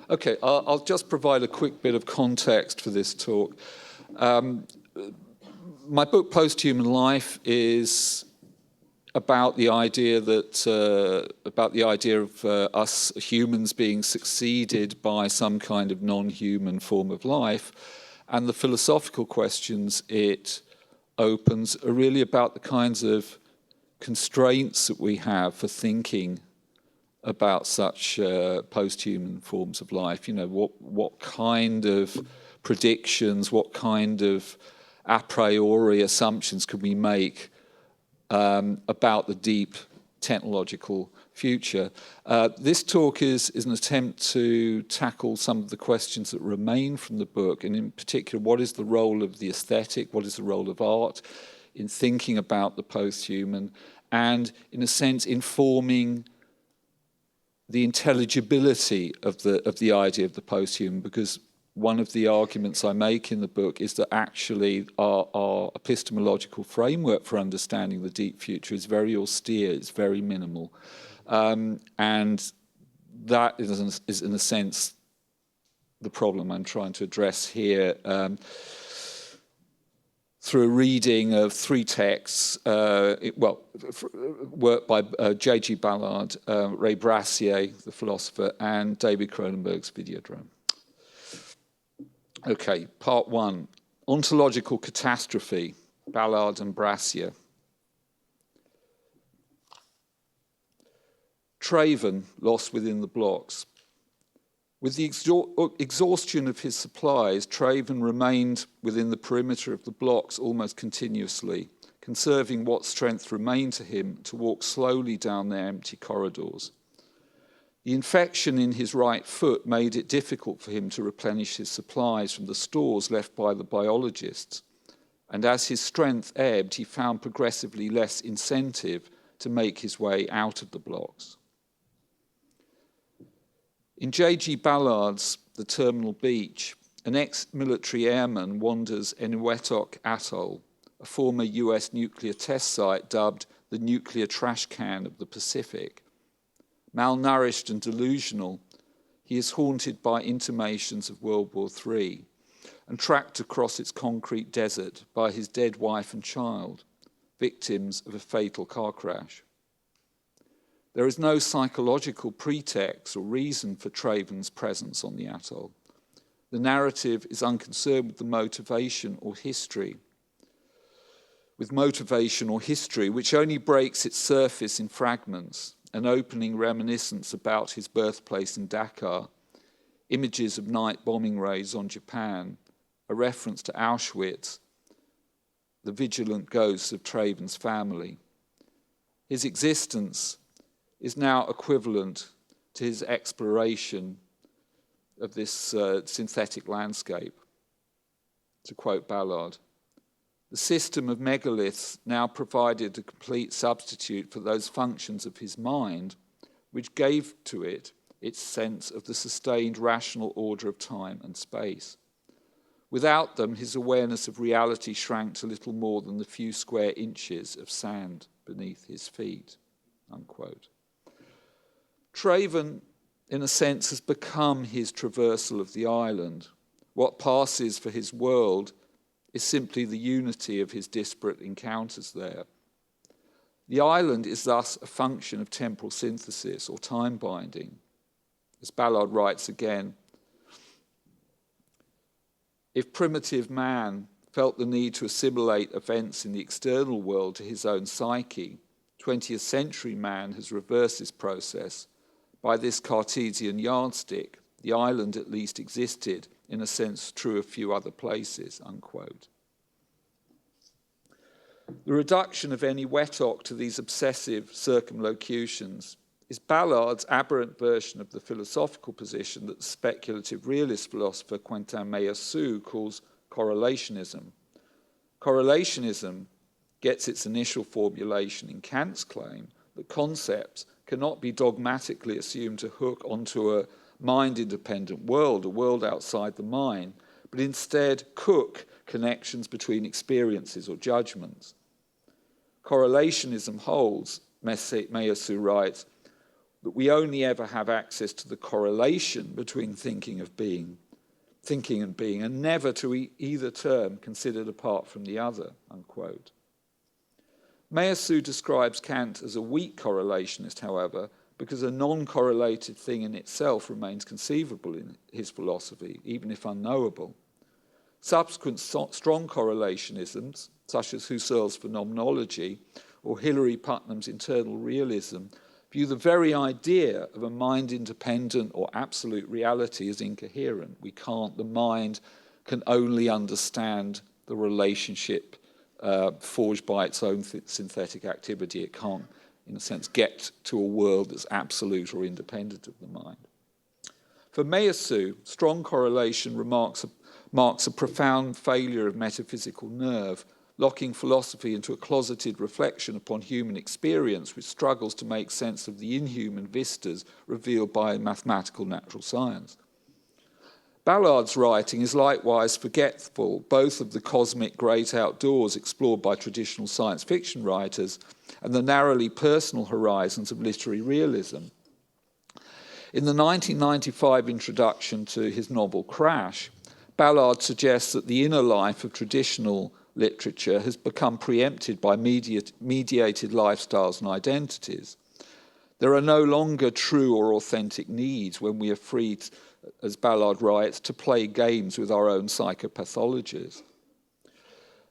Okay, I'll just provide a quick bit of context for this talk. My book, Posthuman Life, is about the idea of us humans being succeeded by some kind of non-human form of life, and the philosophical questions it opens are really about the kinds of constraints that we have for thinking about such post-human forms of life. You know, what kind of predictions, what kind of a priori assumptions can we make about the deep technological future. This talk is an attempt to tackle some of the questions that remain from the book, and in particular, what is the role of the aesthetic, what is the role of art in thinking about the post-human, and in a sense informing the intelligibility of the idea of the post-human, because one of the arguments I make in the book is that actually our epistemological framework for understanding the deep future is very austere, it's very minimal. And that is, in a sense, the problem I'm trying to address here through a reading of three texts, work by J.G. Ballard, Ray Brassier, the philosopher, and David Cronenberg's Videodrome. Okay, part one, Ontological Catastrophe, Ballard and Brassier. Traven, lost within the blocks. With the exhaustion of his supplies, Traven remained within the perimeter of the blocks almost continuously, conserving what strength remained to him to walk slowly down their empty corridors. The infection in his right foot made it difficult for him to replenish his supplies from the stores left by the biologists, and as his strength ebbed, he found progressively less incentive to make his way out of the blocks. In J.G. Ballard's The Terminal Beach, an ex-military airman wanders Eniwetok Atoll, a former US nuclear test site dubbed the nuclear trash can of the Pacific. Malnourished and delusional, he is haunted by intimations of World War III and tracked across its concrete desert by his dead wife and child, victims of a fatal car crash. There is no psychological pretext or reason for Traven's presence on the atoll. The narrative is unconcerned with motivation or history, which only breaks its surface in fragments, an opening reminiscence about his birthplace in Dakar, images of night bombing raids on Japan, a reference to Auschwitz, the vigilant ghosts of Traven's family. His existence is now equivalent to his exploration of this synthetic landscape. To quote Ballard, the system of megaliths now provided a complete substitute for those functions of his mind which gave to it its sense of the sustained rational order of time and space. Without them, his awareness of reality shrank to little more than the few square inches of sand beneath his feet, unquote. Traven, in a sense, has become his traversal of the island. What passes for his world is simply the unity of his disparate encounters there. The island is thus a function of temporal synthesis or time binding. As Ballard writes again, if primitive man felt the need to assimilate events in the external world to his own psyche, 20th century man has reversed this process. By this Cartesian yardstick, the island at least existed in a sense true of few other places, unquote. The reduction of Eniwetok to these obsessive circumlocutions is Ballard's aberrant version of the philosophical position that the speculative realist philosopher Quentin Meillassoux calls correlationism. Correlationism gets its initial formulation in Kant's claim that concepts cannot be dogmatically assumed to hook onto a mind-independent world, a world outside the mind, but instead cook connections between experiences or judgments. Correlationism holds, Meillassoux writes, that we only ever have access to the correlation between thinking and being, and never to either term considered apart from the other, unquote. Miéville describes Kant as a weak correlationist, however, because a non-correlated thing in itself remains conceivable in his philosophy, even if unknowable. Subsequent strong correlationisms, such as Husserl's phenomenology or Hilary Putnam's internal realism, view the very idea of a mind-independent or absolute reality as incoherent. The mind can only understand the relationship forged by its own synthetic activity. It can't, in a sense, get to a world that's absolute or independent of the mind. For Miéville, strong correlation marks a profound failure of metaphysical nerve, locking philosophy into a closeted reflection upon human experience, which struggles to make sense of the inhuman vistas revealed by mathematical natural science. Ballard's writing is likewise forgetful both of the cosmic great outdoors explored by traditional science fiction writers and the narrowly personal horizons of literary realism. In the 1995 introduction to his novel Crash, Ballard suggests that the inner life of traditional literature has become preempted by mediated lifestyles and identities. There are no longer true or authentic needs when we are free, as Ballard writes, to play games with our own psychopathologies.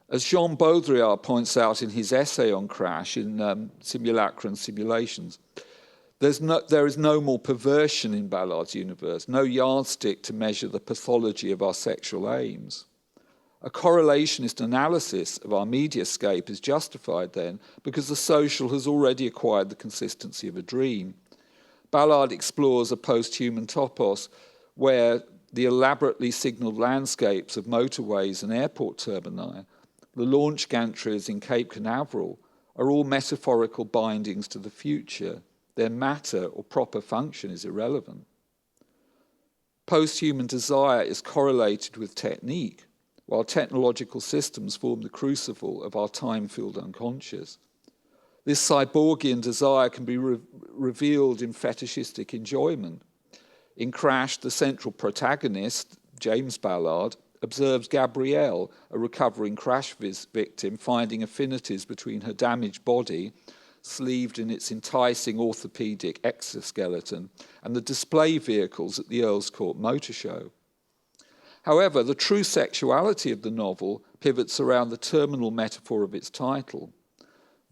As Jean Baudrillard points out in his essay on Crash in Simulacra and Simulations, there is no more perversion in Ballard's universe, no yardstick to measure the pathology of our sexual aims. A correlationist analysis of our mediascape is justified then because the social has already acquired the consistency of a dream. Ballard explores a post-human topos where the elaborately signalled landscapes of motorways and airport termini, the launch gantries in Cape Canaveral, are all metaphorical bindings to the future. Their matter or proper function is irrelevant. Post-human desire is correlated with technique, while technological systems form the crucible of our time-filled unconscious. This cyborgian desire can be revealed in fetishistic enjoyment. In Crash, the central protagonist, James Ballard, observes Gabrielle, a recovering crash victim, finding affinities between her damaged body, sleeved in its enticing orthopedic exoskeleton, and the display vehicles at the Earl's Court Motor Show. However, the true sexuality of the novel pivots around the terminal metaphor of its title.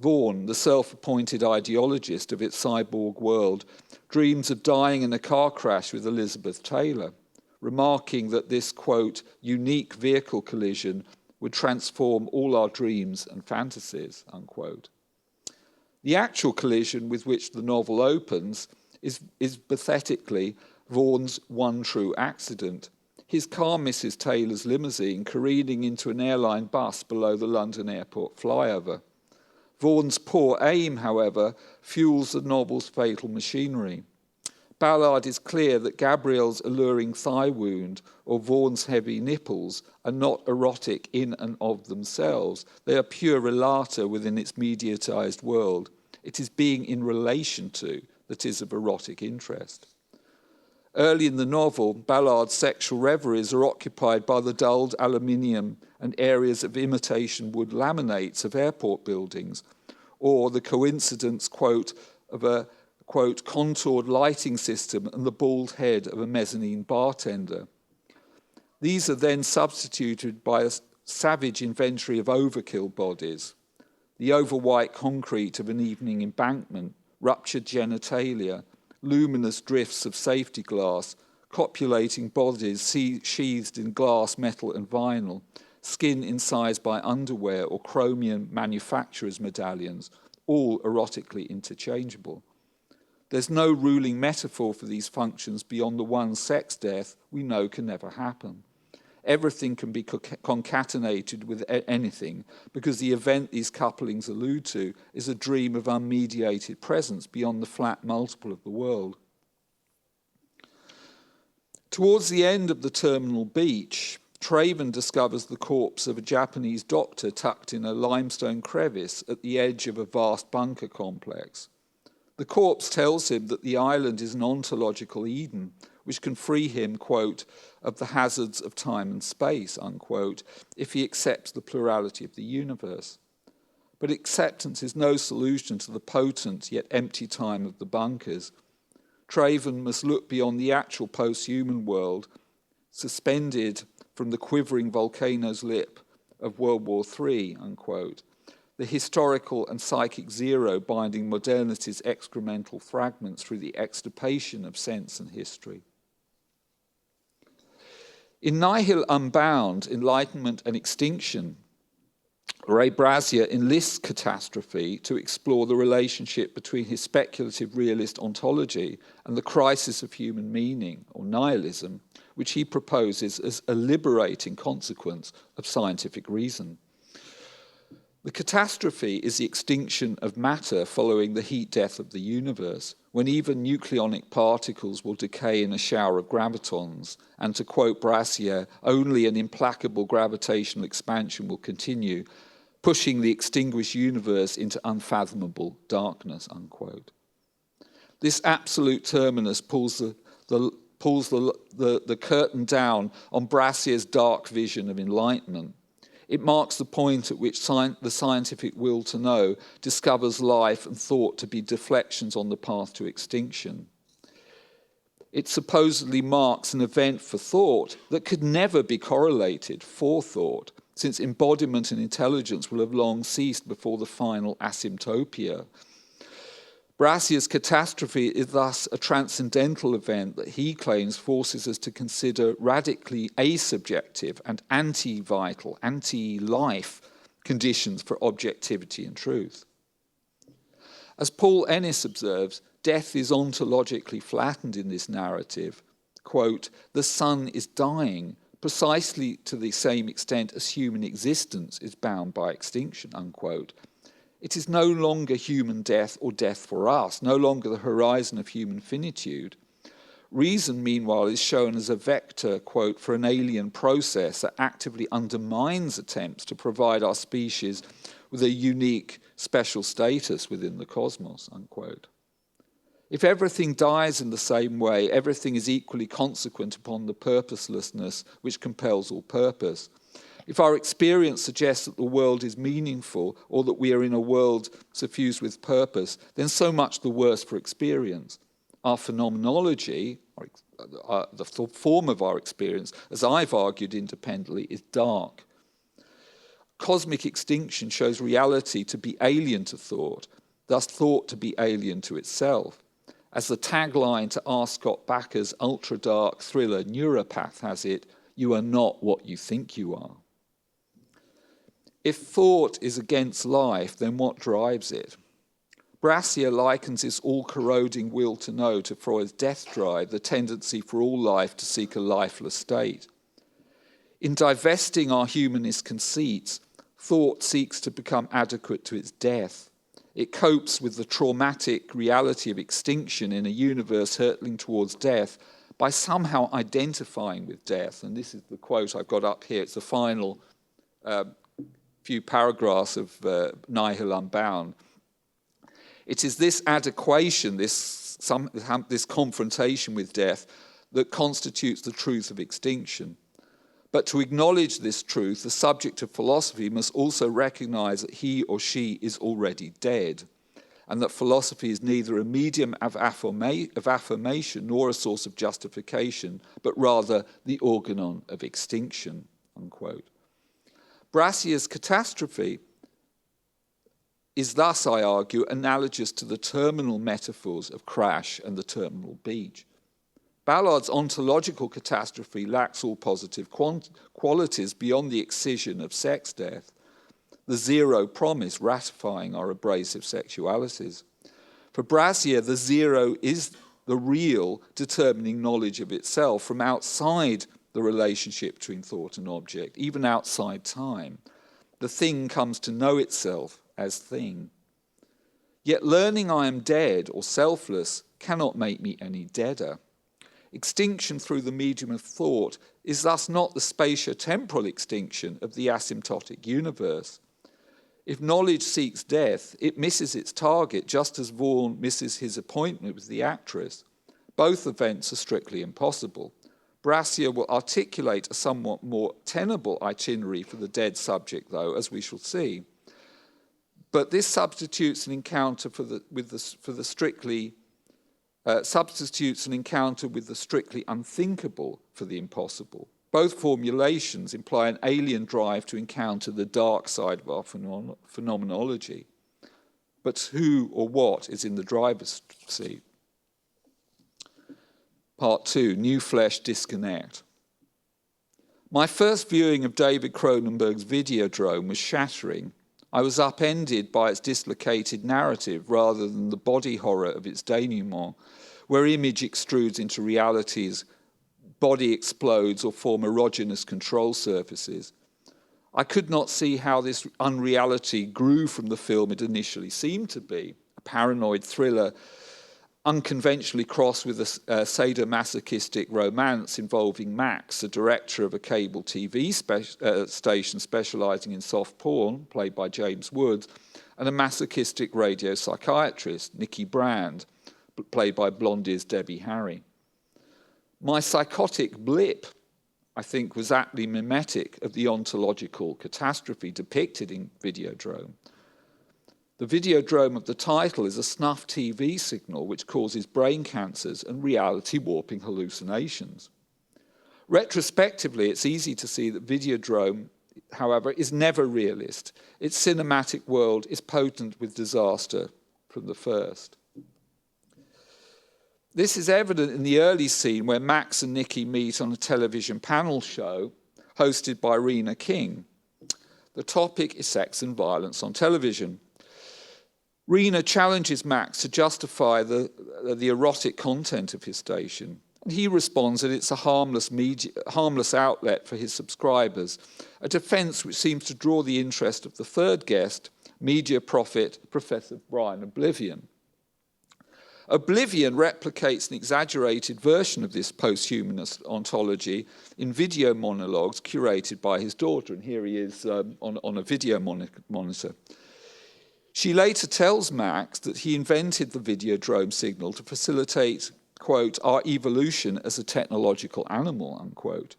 Vaughan, the self-appointed ideologist of its cyborg world, dreams of dying in a car crash with Elizabeth Taylor, remarking that this, quote, unique vehicle collision would transform all our dreams and fantasies, unquote. The actual collision with which the novel opens is pathetically Vaughan's one true accident. His car misses Taylor's limousine, careening into an airline bus below the London airport flyover. Vaughan's poor aim, however, fuels the novel's fatal machinery. Ballard is clear that Gabrielle's alluring thigh wound or Vaughan's heavy nipples are not erotic in and of themselves. They are pure relata within its mediatized world. It is being in relation to that is of erotic interest. Early in the novel, Ballard's sexual reveries are occupied by the dulled aluminium and areas of imitation wood laminates of airport buildings, or the coincidence, quote, of a, quote, contoured lighting system and the bald head of a mezzanine bartender. These are then substituted by a savage inventory of overkill bodies, the over-white concrete of an evening embankment, ruptured genitalia, luminous drifts of safety glass, copulating bodies sheathed in glass, metal and vinyl, skin incised by underwear or chromium manufacturer's medallions, all erotically interchangeable. There's no ruling metaphor for these functions beyond the one sex death we know can never happen. Everything can be concatenated with anything because the event these couplings allude to is a dream of unmediated presence beyond the flat multiple of the world. Towards the end of the terminal beach, Traven discovers the corpse of a Japanese doctor tucked in a limestone crevice at the edge of a vast bunker complex. The corpse tells him that the island is an ontological Eden, which can free him, quote, of the hazards of time and space, unquote, if he accepts the plurality of the universe. But acceptance is no solution to the potent yet empty time of the bunkers. Traven must look beyond the actual post-human world, suspended from the quivering volcano's lip of World War III, unquote, the historical and psychic zero binding modernity's excremental fragments through the extirpation of sense and history. In Nihil Unbound, Enlightenment and Extinction, Ray Brassier enlists Catastrophe to explore the relationship between his speculative realist ontology and the crisis of human meaning, or nihilism, which he proposes as a liberating consequence of scientific reason. The catastrophe is the extinction of matter following the heat death of the universe, when even nucleonic particles will decay in a shower of gravitons, and to quote Brassier, only an implacable gravitational expansion will continue, pushing the extinguished universe into unfathomable darkness, unquote. This absolute terminus pulls the curtain down on Brassier's dark vision of enlightenment. It marks the point at which the scientific will to know discovers life and thought to be deflections on the path to extinction. It supposedly marks an event for thought that could never be correlated for thought, since embodiment and intelligence will have long ceased before the final asymptopia. Brassier's catastrophe is thus a transcendental event that he claims forces us to consider radically asubjective and anti-vital, anti-life conditions for objectivity and truth. As Paul Ennis observes, death is ontologically flattened in this narrative. Quote, the sun is dying precisely to the same extent as human existence is bound by extinction, unquote. It is no longer human death or death for us, no longer the horizon of human finitude. Reason, meanwhile, is shown as a vector, quote, for an alien process that actively undermines attempts to provide our species with a unique special status within the cosmos, unquote. If everything dies in the same way, everything is equally consequent upon the purposelessness which compels all purpose. If our experience suggests that the world is meaningful or that we are in a world suffused with purpose, then so much the worse for experience. Our phenomenology, the form of our experience, as I've argued independently, is dark. Cosmic extinction shows reality to be alien to thought, thus thought to be alien to itself. As the tagline to R. Scott Bakker's ultra-dark thriller Neuropath has it, you are not what you think you are. If thought is against life, then what drives it? Brassier likens his all-corroding will to know to Freud's death drive, the tendency for all life to seek a lifeless state. In divesting our humanist conceits, thought seeks to become adequate to its death. It copes with the traumatic reality of extinction in a universe hurtling towards death by somehow identifying with death. And this is the quote I've got up here. It's the final few paragraphs of Nihil Unbound. It is this adequation, this confrontation with death, that constitutes the truth of extinction. But to acknowledge this truth, the subject of philosophy must also recognize that he or she is already dead, and that philosophy is neither a medium of affirmation nor a source of justification, but rather the organon of extinction, unquote. Brassier's catastrophe is thus, I argue, analogous to the terminal metaphors of crash and the terminal beach. Ballard's ontological catastrophe lacks all positive qualities beyond the excision of sex death, the zero promise ratifying our abrasive sexualities. For Brassier, the zero is the real determining knowledge of itself from outside the relationship between thought and object, even outside time. The thing comes to know itself as thing. Yet learning I am dead or selfless cannot make me any deader. Extinction through the medium of thought is thus not the spatio-temporal extinction of the asymptotic universe. If knowledge seeks death, it misses its target, just as Vaughan misses his appointment with the actress. Both events are strictly impossible. Brakke will articulate a somewhat more tenable itinerary for the dead subject, though, as we shall see. But this substitutes an encounter with the strictly unthinkable for the impossible. Both formulations imply an alien drive to encounter the dark side of our phenomenology. But who or what is in the driver's seat? Part 2, New Flesh Disconnect. My first viewing of David Cronenberg's Videodrome was shattering. I was upended by its dislocated narrative rather than the body horror of its denouement, where image extrudes into realities, body explodes or form erogenous control surfaces. I could not see how this unreality grew from the film it initially seemed to be, a paranoid thriller unconventionally crossed with a sadomasochistic romance involving Max, a director of a cable TV station specializing in soft porn, played by James Woods, and a masochistic radio psychiatrist, Nikki Brand, played by Blondie's Debbie Harry. My psychotic blip, I think, was aptly mimetic of the ontological catastrophe depicted in Videodrome. The Videodrome of the title is a snuff TV signal which causes brain cancers and reality-warping hallucinations. Retrospectively, it's easy to see that Videodrome, however, is never realist. Its cinematic world is potent with disaster from the first. This is evident in the early scene where Max and Nikki meet on a television panel show hosted by Rena King. The topic is sex and violence on television. Rena challenges Max to justify the erotic content of his station, and he responds that it's a harmless outlet for his subscribers, a defense which seems to draw the interest of the third guest, media prophet Professor Brian Oblivion. Oblivion replicates an exaggerated version of this posthumanist ontology in video monologues curated by his daughter, and here he is on a video monitor. She later tells Max that he invented the Videodrome signal to facilitate, quote, our evolution as a technological animal, unquote.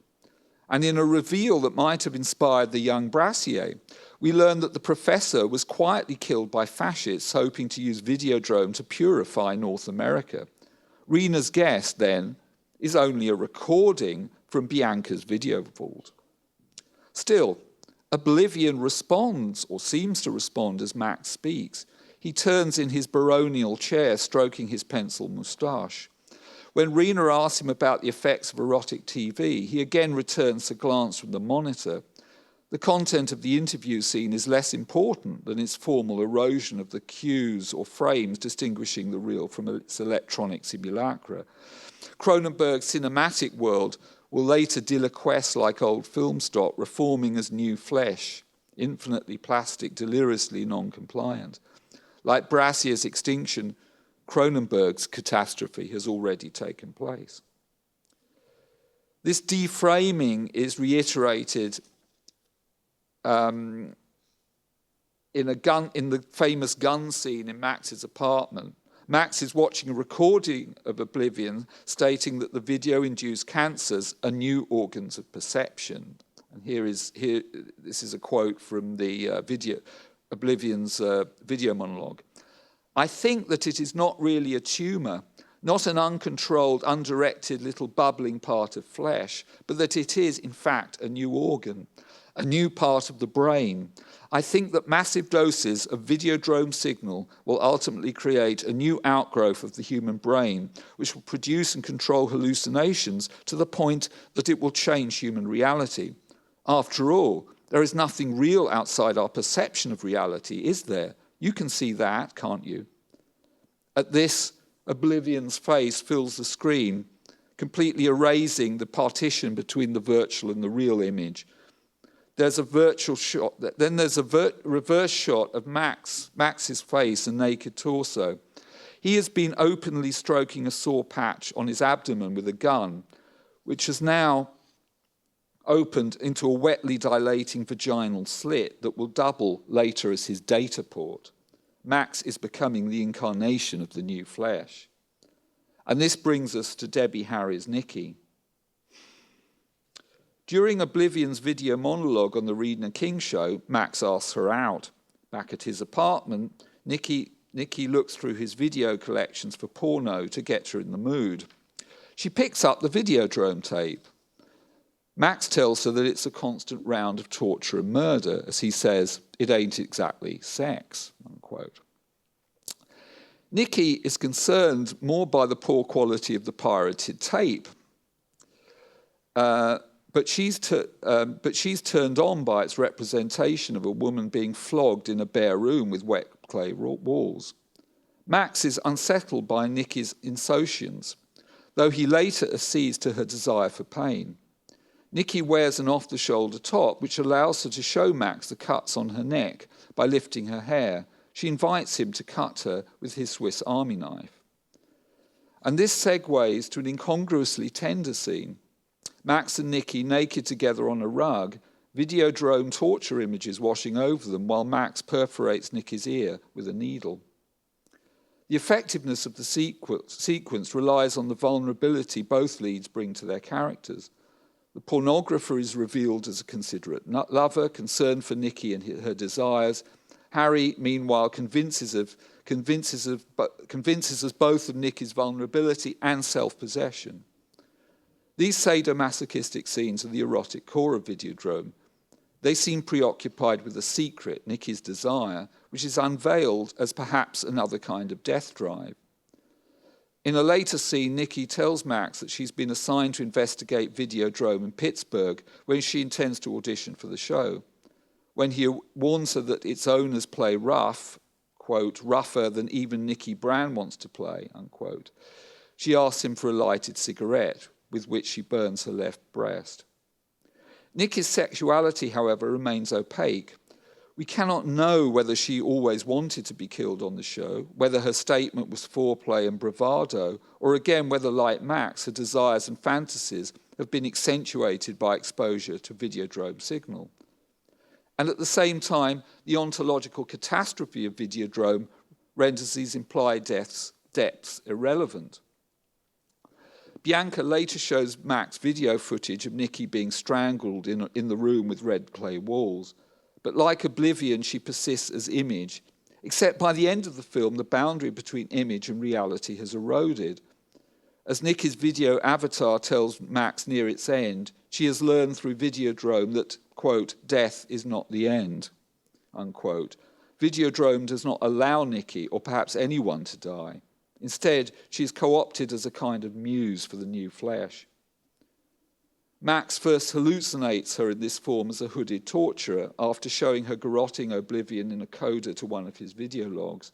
And in a reveal that might have inspired the young Brakke, we learn that the professor was quietly killed by fascists hoping to use Videodrome to purify North America. Rena's guest, then, is only a recording from Bianca's video vault. Still, Oblivion responds, or seems to respond, as Max speaks. He turns in his baronial chair, stroking his pencil moustache. When Rena asks him about the effects of erotic TV, he again returns a glance from the monitor. The content of the interview scene is less important than its formal erosion of the cues or frames distinguishing the real from its electronic simulacra. Cronenberg's cinematic world will later deliquesce like old film stock, reforming as new flesh, infinitely plastic, deliriously non-compliant. Like Brakke's extinction, Cronenberg's catastrophe has already taken place. This deframing is reiterated in the famous gun scene in Max's apartment. Max is watching a recording of Oblivion stating that the video induced cancers are new organs of perception. And this is a quote from the Oblivion's video monologue. I think that it is not really a tumor, not an uncontrolled, undirected little bubbling part of flesh, but that it is, in fact, a new organ, a new part of the brain. I think that massive doses of Videodrome signal will ultimately create a new outgrowth of the human brain, which will produce and control hallucinations to the point that it will change human reality. After all, there is nothing real outside our perception of reality, is there? You can see that, can't you? At this, Oblivion's face fills the screen, completely erasing the partition between the virtual and the real image. There's a virtual shot, then there's a reverse shot of Max's face and naked torso. He has been openly stroking a sore patch on his abdomen with a gun, which has now opened into a wetly dilating vaginal slit that will double later as his data port. Max is becoming the incarnation of the new flesh. And this brings us to Debbie Harry's Nikki. During Oblivion's video monologue on the Roden and King show, Max asks her out. Back at his apartment, Nikki looks through his video collections for porno to get her in the mood. She picks up the Videodrome tape. Max tells her that it's a constant round of torture and murder, as he says, it ain't exactly sex, unquote. Nikki is concerned more by the poor quality of the pirated tape, but she's turned on by its representation of a woman being flogged in a bare room with wet clay walls. Max is unsettled by Nikki's insouciance, though he later accedes to her desire for pain. Nikki wears an off-the-shoulder top, which allows her to show Max the cuts on her neck by lifting her hair. She invites him to cut her with his Swiss Army knife. And this segues to an incongruously tender scene. Max and Nikki naked together on a rug, Videodrome torture images washing over them while Max perforates Nikki's ear with a needle. The effectiveness of the sequence relies on the vulnerability both leads bring to their characters. The pornographer is revealed as a considerate lover, concerned for Nikki and her desires. Harry, meanwhile, convinces us both of Nikki's vulnerability and self-possession. These sadomasochistic scenes are the erotic core of Videodrome. They seem preoccupied with a secret, Nikki's desire, which is unveiled as perhaps another kind of death drive. In a later scene, Nikki tells Max that she's been assigned to investigate Videodrome in Pittsburgh when she intends to audition for the show. When he warns her that its owners play rough, quote, rougher than even Nikki Brown wants to play, unquote, she asks him for a lighted cigarette, with which she burns her left breast. Nikki's sexuality, however, remains opaque. We cannot know whether she always wanted to be killed on the show, whether her statement was foreplay and bravado, or again whether, like Max, her desires and fantasies have been accentuated by exposure to Videodrome signal. And at the same time, the ontological catastrophe of Videodrome renders these implied depths irrelevant. Bianca later shows Max video footage of Nikki being strangled in the room with red clay walls. But like Oblivion, she persists as image, except by the end of the film, the boundary between image and reality has eroded. As Nikki's video avatar tells Max near its end, she has learned through Videodrome that, quote, death is not the end, unquote. Videodrome does not allow Nikki, or perhaps anyone, to die. Instead, she is co-opted as a kind of muse for the new flesh. Max first hallucinates her in this form as a hooded torturer after showing her garroting Oblivion in a coda to one of his video logs.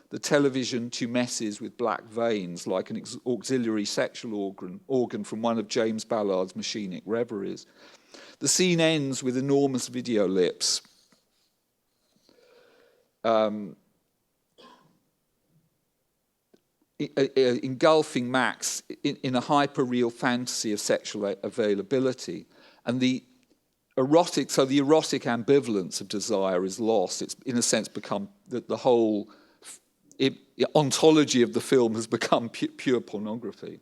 The television tumesces with black veins like an auxiliary sexual organ from one of James Ballard's machinic reveries. The scene ends with enormous video lips. Engulfing Max in a hyper-real fantasy of sexual availability. And the erotic ambivalence of desire is lost. It's, in a sense, become the whole ontology of the film has become pure pornography.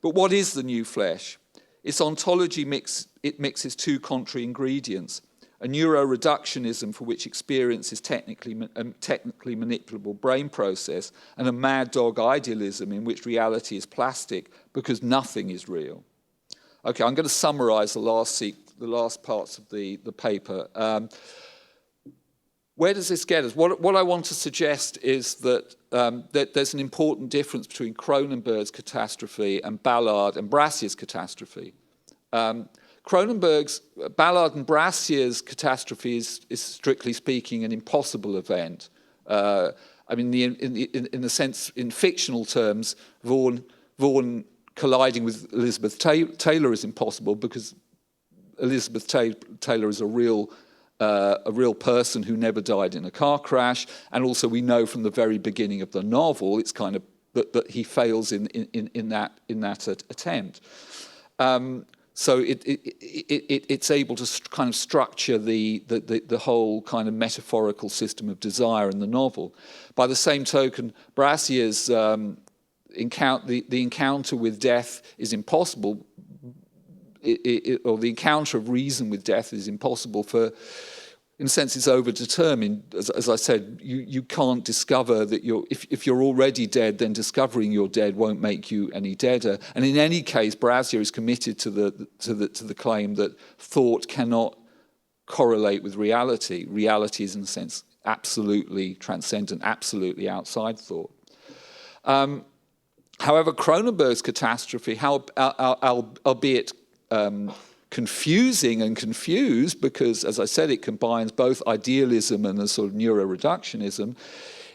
But what is the new flesh? Its ontology mixes two contrary ingredients: a neuroreductionism for which experience is technically manipulable brain process, and a mad dog idealism in which reality is plastic because nothing is real. Okay, I'm going to summarize the last parts of the paper. Where does this get us? What I want to suggest is that there's an important difference between Cronenberg's catastrophe and Ballard and Brassier's catastrophe. Ballard and Brassier's catastrophe is strictly speaking an impossible event. I mean, in the sense, in fictional terms, Vaughan colliding with Elizabeth Taylor is impossible because Elizabeth Taylor is a real person who never died in a car crash, and also we know from the very beginning of the novel it's kind of that he fails in that attempt. So it's able to kind of structure the whole kind of metaphorical system of desire in the novel. By the same token, Brassier's the encounter with death is impossible, or the encounter of reason with death is impossible for, in a sense, it's overdetermined. As I said, you can't discover that if you're already dead, then discovering you're dead won't make you any deader. And in any case, Brassier is committed to the claim that thought cannot correlate with reality. Reality is, in a sense, absolutely transcendent, absolutely outside thought. However, Cronenberg's Catastrophe, albeit confusing and confused, because, as I said, it combines both idealism and a sort of neuroreductionism,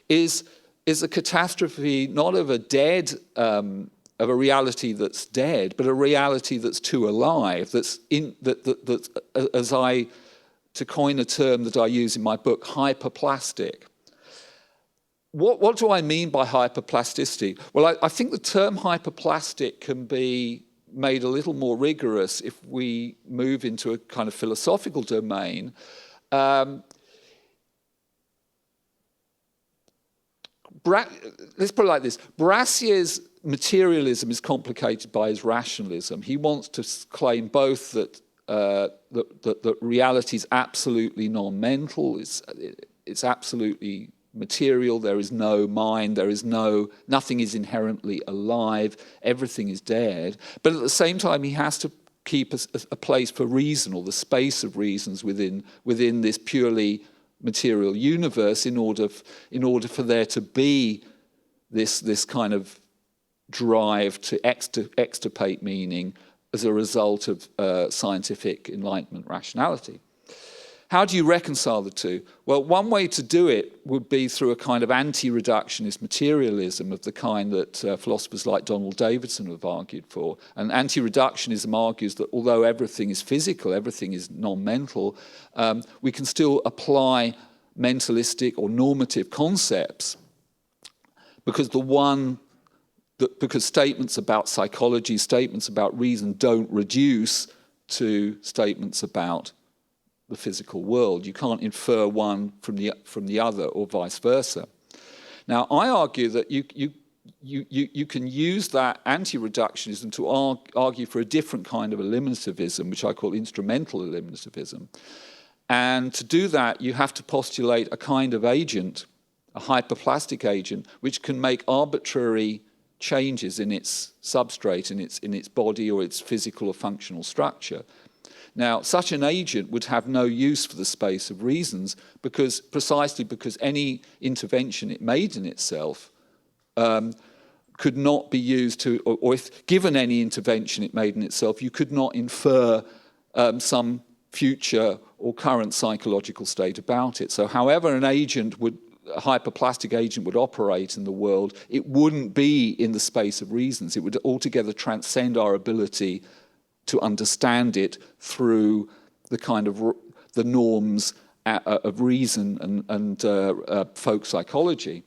is a catastrophe not of a dead, of a reality that's dead, but a reality that's too alive. That's as to coin a term that I use in my book, hyperplastic. What do I mean by hyperplasticity? Well, I think the term hyperplastic can be made a little more rigorous if we move into a kind of philosophical domain. Let's put it like this. Brassier's materialism is complicated by his rationalism. He wants to claim both that reality is absolutely non-mental, it's absolutely material, there is no mind, nothing is inherently alive, everything is dead. But at the same time, he has to keep a place for reason, or the space of reasons within this purely material universe, in order for there to be this kind of drive to extirpate meaning as a result of scientific enlightenment rationality. How do you reconcile the two? Well, one way to do it would be through a kind of anti-reductionist materialism of the kind that philosophers like Donald Davidson have argued for. And anti-reductionism argues that although everything is physical, everything is non-mental, we can still apply mentalistic or normative concepts, because because statements about psychology, statements about reason don't reduce to statements about the physical world. You can't infer one from the other, or vice versa. Now, I argue that you can use that anti-reductionism to argue for a different kind of eliminativism, which I call instrumental eliminativism. And to do that, you have to postulate a kind of agent, a hyperplastic agent, which can make arbitrary changes in its substrate, in its body or its physical or functional structure. Now, such an agent would have no use for the space of reasons, precisely because any intervention it made in itself could not be used to, or if given any intervention it made in itself, you could not infer some future or current psychological state about it. So however a hyperplastic agent would operate in the world, it wouldn't be in the space of reasons. It would altogether transcend our ability to understand it through the kind of the norms of reason and folk psychology.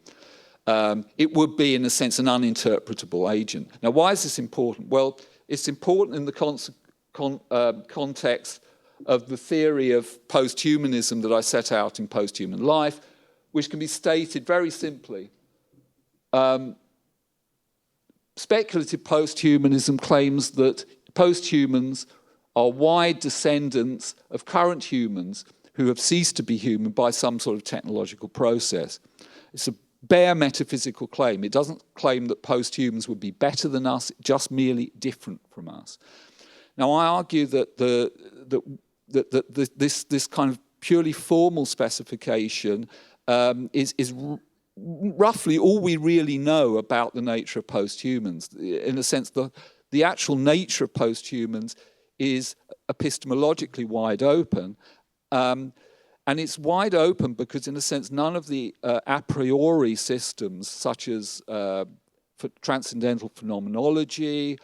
It would be, in a sense, an uninterpretable agent. Now, why is this important? Well, it's important in the context of the theory of posthumanism that I set out in Posthuman Life, which can be stated very simply. Speculative posthumanism claims that posthumans are wide descendants of current humans who have ceased to be human by some sort of technological process. It's a bare metaphysical claim. It doesn't claim that posthumans would be better than us, just merely different from us. Now, I argue that this kind of purely formal specification is roughly all we really know about the nature of posthumans. In a sense, the actual nature of posthumans is epistemologically wide open. And it's wide open because, in a sense, none of the a priori systems, such as transcendental phenomenology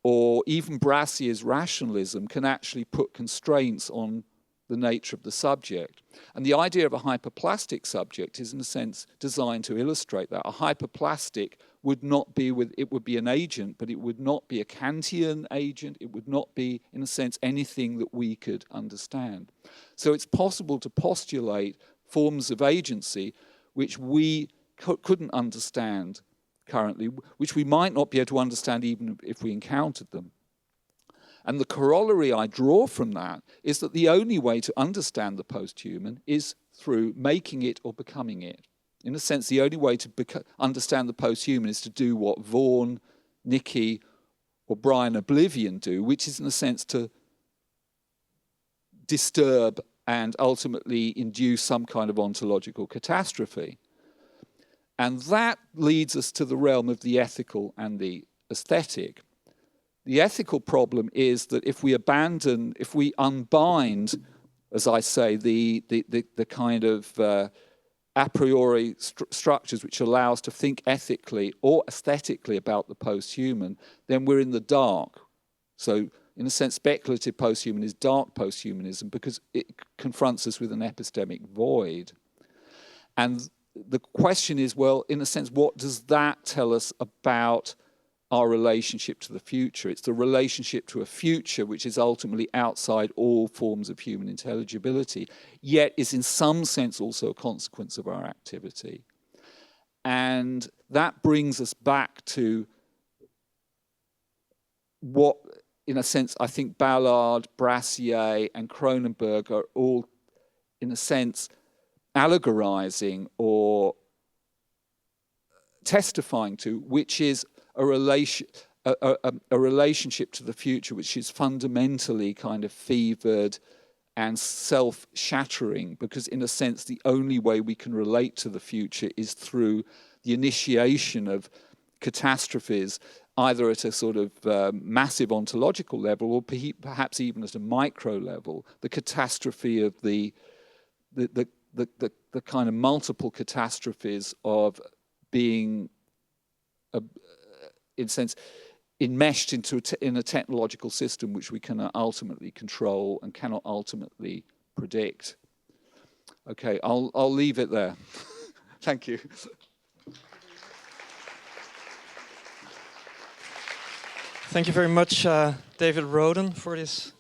or even Brassier's rationalism, can actually put constraints on the nature of the subject. And the idea of a hyperplastic subject is, in a sense, designed to illustrate that. A hyperplastic would not be it would be an agent, but it would not be a Kantian agent. It would not be, in a sense, anything that we could understand. So it's possible to postulate forms of agency which we couldn't understand currently, which we might not be able to understand even if we encountered them. And the corollary I draw from that is that the only way to understand the posthuman is through making it or becoming it. In a sense, the only way to understand the posthuman is to do what Vaughan, Nikki, or Brian Oblivion do, which is, in a sense, to disturb and ultimately induce some kind of ontological catastrophe. And that leads us to the realm of the ethical and the aesthetic. The ethical problem is that if we unbind, as I say, the kind of a priori structures which allow us to think ethically or aesthetically about the posthuman, then we're in the dark. So, in a sense, speculative posthuman is dark posthumanism because it confronts us with an epistemic void. And the question is, well, in a sense, what does that tell us about our relationship to the future? It's the relationship to a future which is ultimately outside all forms of human intelligibility, yet is in some sense also a consequence of our activity. And that brings us back to what, in a sense, I think Ballard, Brassier, and Cronenberg are all, in a sense, allegorizing or testifying to, which is a relationship to the future which is fundamentally kind of fevered and self-shattering, because in a sense the only way we can relate to the future is through the initiation of catastrophes, either at a sort of massive ontological level or perhaps even at a micro level. The catastrophe of the kind of multiple catastrophes of being in a sense, enmeshed in a technological system which we cannot ultimately control and cannot ultimately predict. Okay, I'll leave it there. Thank you. Thank you very much, David Roden, for this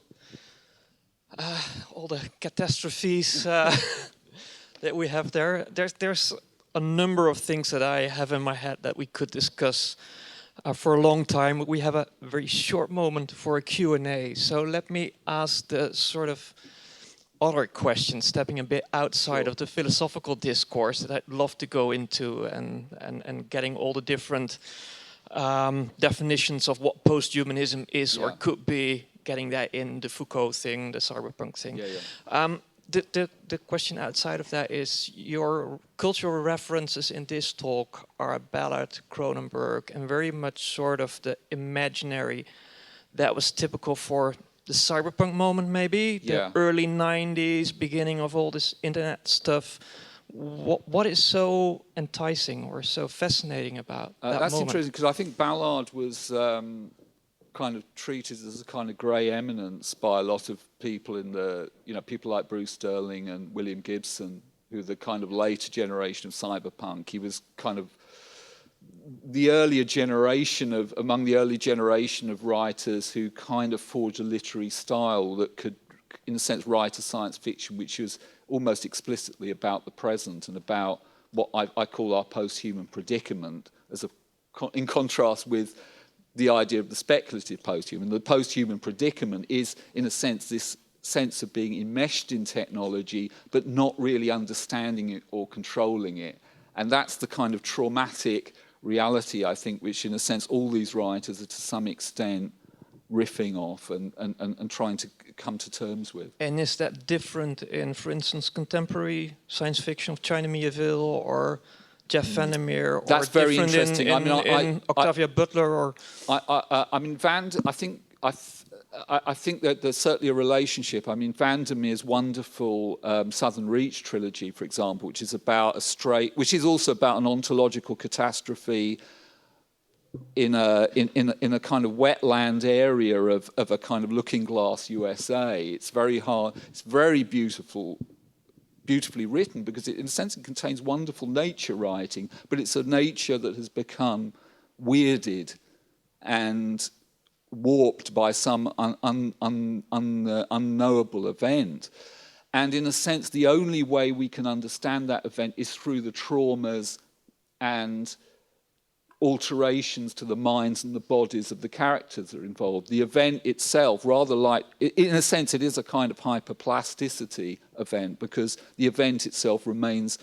all the catastrophes that we have there. There's a number of things that I have in my head that we could discuss for a long time. We have a very short moment for a Q&A, so let me ask the sort of other question, stepping a bit outside of the philosophical discourse that I'd love to go into, and getting all the different definitions of what posthumanism is or could be, getting that in the Foucault thing, the cyberpunk thing. The question outside of that is, your cultural references in this talk are Ballard, Cronenberg, and very much sort of the imaginary that was typical for the cyberpunk moment, maybe, the early 90s, beginning of all this internet stuff. What is so enticing or so fascinating about that that's moment? interesting, because I think Ballard was kind of treated as a kind of grey eminence by a lot of people in the, people like Bruce Sterling and William Gibson, who are the kind of later generation of cyberpunk. He was kind of among the early generation of writers who kind of forged a literary style that could, in a sense, write a science fiction which was almost explicitly about the present and about what I call our posthuman predicament, in contrast with the idea of the speculative posthuman. The posthuman predicament is, in a sense, this sense of being enmeshed in technology, but not really understanding it or controlling it. And that's the kind of traumatic reality, I think, which, in a sense, all these writers are to some extent riffing off and trying to come to terms with. And is that different in, for instance, contemporary science fiction of China Miéville or Jeff Vandermeer, or that's very interesting. In Octavia Butler, or I think that there's certainly a relationship. I mean, Vandermeer's wonderful Southern Reach trilogy, for example, which is also about an ontological catastrophe in a kind of wetland area of a kind of Looking Glass USA. It's very hard. It's very beautifully written, because it, in a sense, it contains wonderful nature writing, but it's a nature that has become weirded and warped by some unknowable event. And in a sense, the only way we can understand that event is through the traumas and alterations to the minds and the bodies of the characters that are involved. The event itself, rather like, in a sense, it is a kind of hyperplasticity event, because the event itself remains,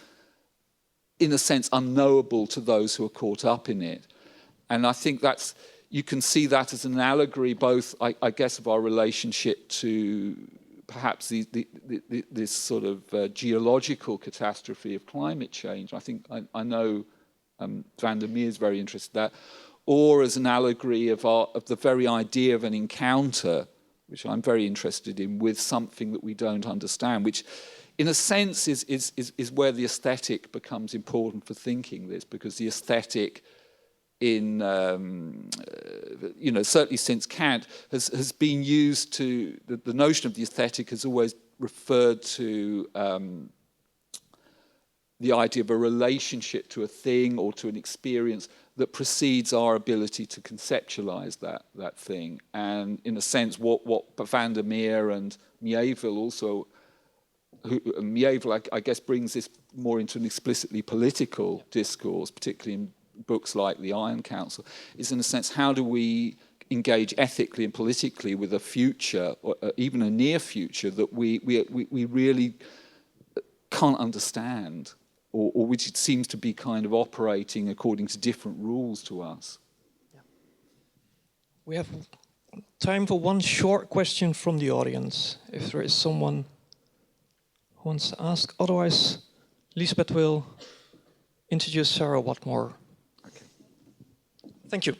in a sense, unknowable to those who are caught up in it. And I think that's, you can see that as an allegory, both, I guess, of our relationship to perhaps this sort of geological catastrophe of climate change. I think, I know Vandermeer is very interested in that, or as an allegory of the very idea of an encounter, which I'm very interested in, with something that we don't understand, which in a sense is where the aesthetic becomes important for thinking this, because the aesthetic in, you know, certainly since Kant, has been used to, the notion of the aesthetic has always referred to the idea of a relationship to a thing or to an experience that precedes our ability to conceptualize that thing. And in a sense, what Vandermeer and Miéville also, Miéville, I guess, brings this more into an explicitly political discourse, particularly in books like The Iron Council, is in a sense, how do we engage ethically and politically with a future, or even a near future, that we really can't understand, or which it seems to be kind of operating according to different rules to us. Yeah. We have time for one short question from the audience, if there is someone who wants to ask. Otherwise, Lisbeth will introduce Sarah Watmore. Okay. Thank you.